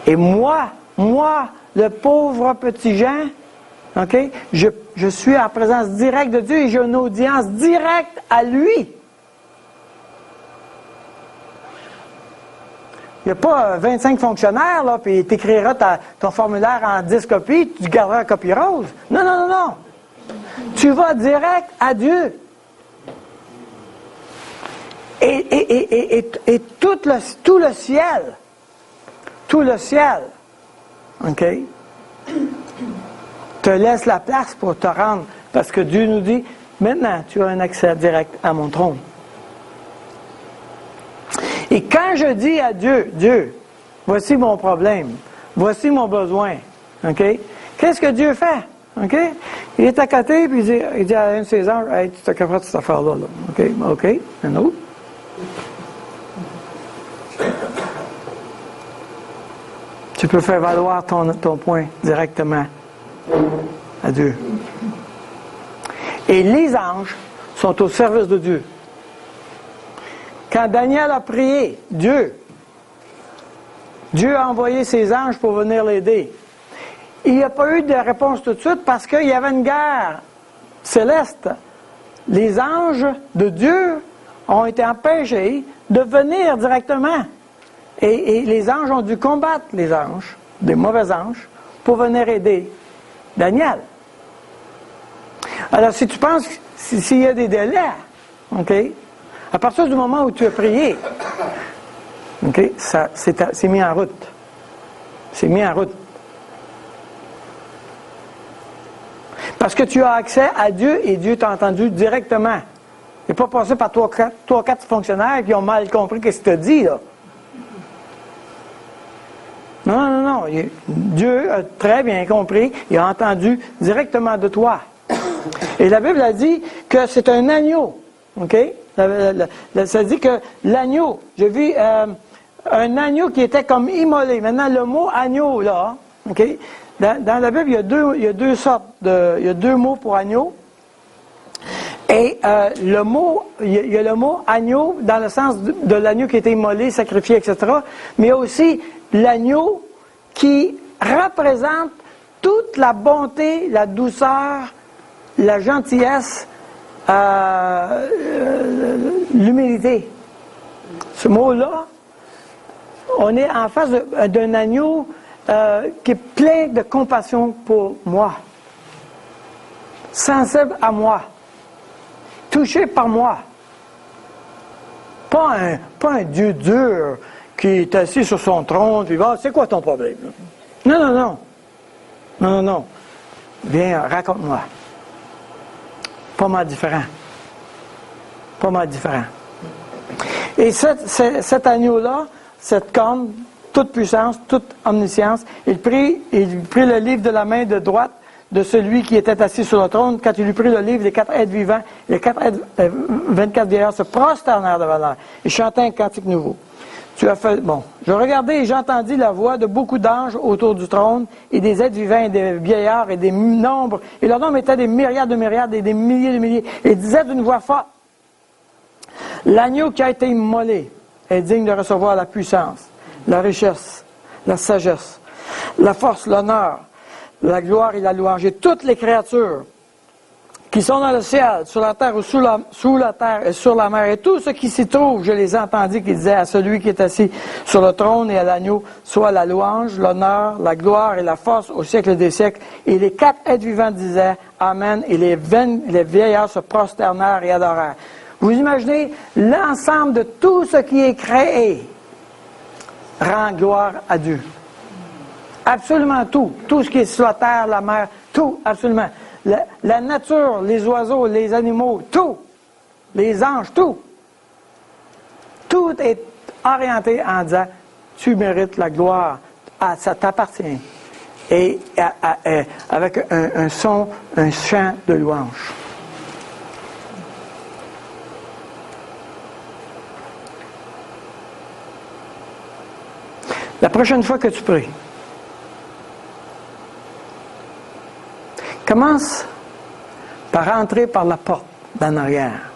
S1: Et moi, le pauvre petit Jean, je suis en présence directe de Dieu et j'ai une audience directe à lui. Il n'y a pas 25 fonctionnaires, là, puis tu écriras ton formulaire en 10 copies, tu garderas la copie rose. Non. Tu vas direct à Dieu. Et tout le ciel, te laisse la place pour te rendre. Parce que Dieu nous dit, maintenant, tu as un accès direct à mon trône. Et quand je dis à Dieu, voici mon problème, voici mon besoin, qu'est-ce que Dieu fait? Il est à côté, puis il dit à un de ses anges, hey, tu t'occuperas de cette affaire-là. OK, un autre. Tu peux faire valoir ton point directement à Dieu. Et les anges sont au service de Dieu. Quand Daniel a prié, Dieu a envoyé ses anges pour venir l'aider. Il n'y a pas eu de réponse tout de suite parce qu'il y avait une guerre céleste. Les anges de Dieu ont été empêchés de venir directement. Et les anges ont dû combattre les anges, des mauvais anges, pour venir aider Daniel. Alors, si tu penses, s'il y a des délais, à partir du moment où tu as prié, c'est mis en route. C'est mis en route. Parce que tu as accès à Dieu et Dieu t'a entendu directement. Il n'est pas passé par 3-4 fonctionnaires qui ont mal compris ce que tu as dit, là. Non. non. Dieu a très bien compris, il a entendu directement de toi. Et la Bible a dit que c'est un agneau. OK? Ça dit que l'agneau, j'ai vu un agneau qui était comme immolé. Maintenant, le mot agneau, là, OK? Dans la Bible, il y a deux sortes, il y a deux mots pour agneau. Et il y a le mot agneau dans le sens de l'agneau qui a été immolé, sacrifié, etc. Mais il y a aussi l'agneau qui représente toute la bonté, la douceur, la gentillesse, l'humilité. Ce mot-là, on est en face d'un agneau qui est plein de compassion pour moi, sensible à moi, touché par moi. Pas un Dieu dur qui est assis sur son trône, puis c'est quoi ton problème? Non. Viens, raconte-moi. Pas mal différent. Et cet agneau-là, cette corne, toute puissance, toute omniscience, il prit le livre de la main de droite de celui qui était assis sur le trône. Quand il eut pris le livre, les 4 êtres vivants, les 24 vieillards se prosternèrent devant l'air et chantaient un cantique nouveau. Je regardais et j'entendis la voix de beaucoup d'anges autour du trône et des êtres vivants et des vieillards et des nombres. Et leur nombre était des myriades de myriades et des milliers de milliers. Et ils disaient d'une voix forte, l'agneau qui a été immolé est digne de recevoir la puissance, la richesse, la sagesse, la force, l'honneur, la gloire et la louange. Et toutes les créatures qui sont dans le ciel, sur la terre ou sous la terre et sur la mer, et tout ce qui s'y trouve, je les entendis qui disaient à celui qui est assis sur le trône et à l'agneau, soit la louange, l'honneur, la gloire et la force au siècle des siècles. Et les 4 êtres vivants disaient Amen, et les vieillards se prosternèrent et adorèrent. Vous imaginez l'ensemble de tout ce qui est créé rend gloire à Dieu. Absolument tout. Tout ce qui est sur la terre, la mer, tout, absolument. La nature, les oiseaux, les animaux, tout. Les anges, tout. Tout est orienté en disant, tu mérites la gloire, ça t'appartient. Et avec un son, un chant de louange. La prochaine fois que tu pries, commence par entrer par la porte d'en arrière.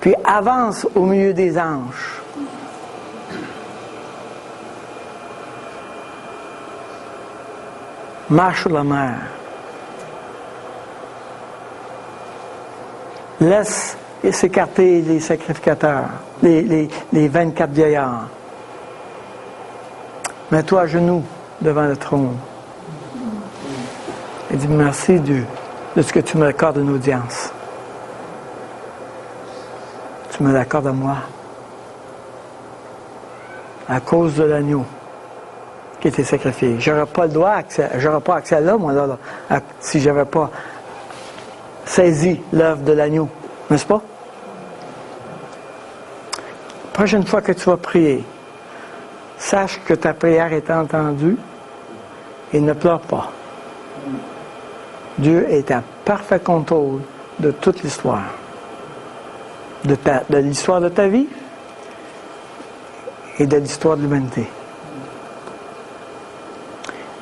S1: Puis avance au milieu des anges. Marche sur la mer. Laisse s'écarter les sacrificateurs, les 24 vieillards. Mets-toi à genoux devant le trône. Et dis merci Dieu de ce que tu me accordes une audience. Tu me l'accordes à moi. À cause de l'agneau qui était sacrifié. J'aurais pas le droit j'aurais pas accès à là, moi, là, si j'avais pas saisi l'œuvre de l'agneau. N'est-ce pas? Prochaine fois que tu vas prier, sache que ta prière est entendue et ne pleure pas. Dieu est en parfait contrôle de toute l'histoire. De l'histoire de ta vie et de l'histoire de l'humanité.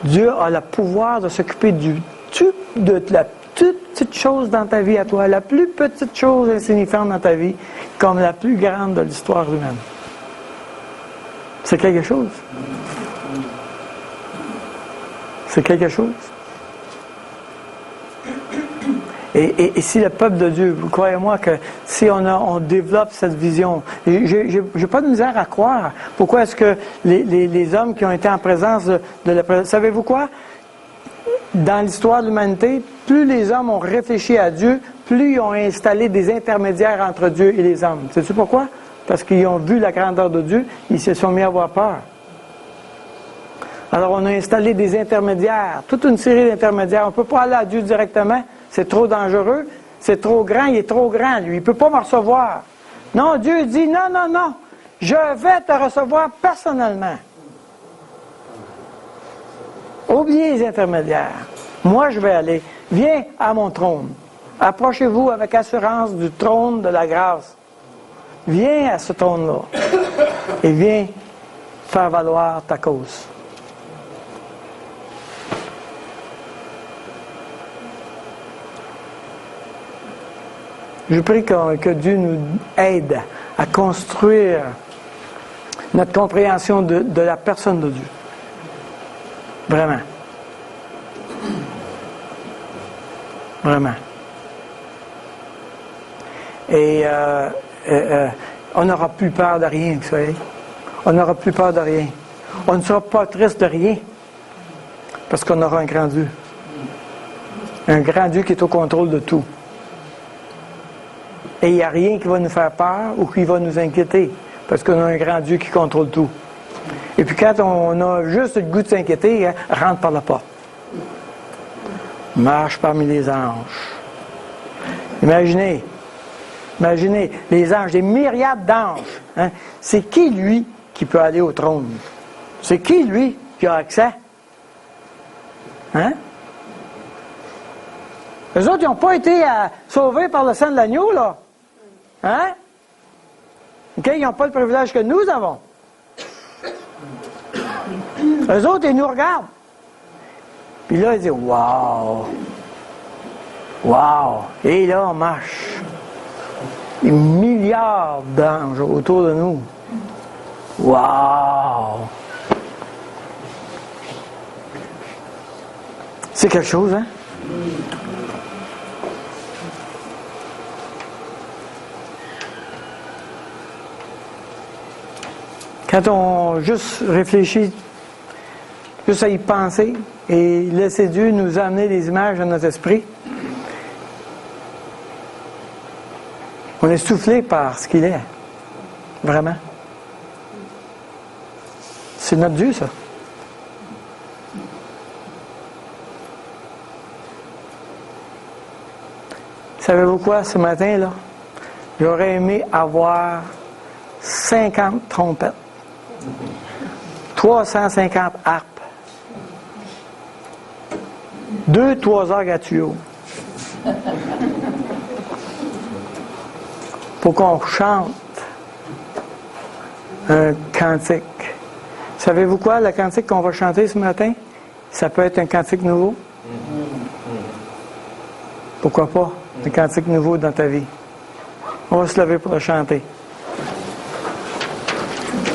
S1: Dieu a le pouvoir de s'occuper de la toute petite chose dans ta vie à toi, la plus petite chose insignifiante dans ta vie, comme la plus grande de l'histoire humaine. C'est quelque chose. C'est quelque chose. Et si le peuple de Dieu, croyez-moi que si on développe cette vision, j'ai pas de misère à croire. Pourquoi est-ce que les hommes qui ont été en présence de la présence, savez-vous quoi? Dans l'histoire de l'humanité, plus les hommes ont réfléchi à Dieu, plus ils ont installé des intermédiaires entre Dieu et les hommes. Sais-tu pourquoi? Parce qu'ils ont vu la grandeur de Dieu, ils se sont mis à avoir peur. Alors on a installé des intermédiaires, toute une série d'intermédiaires. On ne peut pas aller à Dieu directement, c'est trop dangereux, c'est trop grand, il est trop grand, lui, il ne peut pas me recevoir. Non, Dieu dit, non, je vais te recevoir personnellement. Oubliez les intermédiaires. Moi, je vais aller. Viens à mon trône. Approchez-vous avec assurance du trône de la grâce. Viens à ce trône-là. Et viens faire valoir ta cause. Je prie que Dieu nous aide à construire notre compréhension de la personne de Dieu. Vraiment. Vraiment. Et on n'aura plus peur de rien, vous savez. On n'aura plus peur de rien. On ne sera pas triste de rien. Parce qu'on aura un grand Dieu. Un grand Dieu qui est au contrôle de tout. Et il n'y a rien qui va nous faire peur ou qui va nous inquiéter. Parce qu'on a un grand Dieu qui contrôle tout. Et puis quand on a juste le goût de s'inquiéter, rentre par la porte. Marche parmi les anges. Imaginez les anges, des myriades d'anges. Hein? C'est qui, lui, qui peut aller au trône? C'est qui, lui, qui a accès? Hein? Eux autres, ils n'ont pas été sauvés par le sang de l'agneau, là. Hein? OK? Ils n'ont pas le privilège que nous avons. Eux autres, ils nous regardent. Puis là, ils disent, wow! Wow! Et là, on marche. Des milliards d'anges autour de nous. Wow! C'est quelque chose, hein? Quand on juste réfléchit, juste à y penser et laisser Dieu nous amener des images dans notre esprit, on est soufflé par ce qu'il est. Vraiment. C'est notre Dieu, ça. Savez-vous quoi, ce matin, là? J'aurais aimé avoir 50 trompettes. 350 harpes. 2-3 orgues à tuyaux. Pour qu'on chante un cantique. Savez-vous quoi, le cantique qu'on va chanter ce matin? Ça peut être un cantique nouveau. Pourquoi pas? Un cantique nouveau dans ta vie. On va se lever pour le chanter.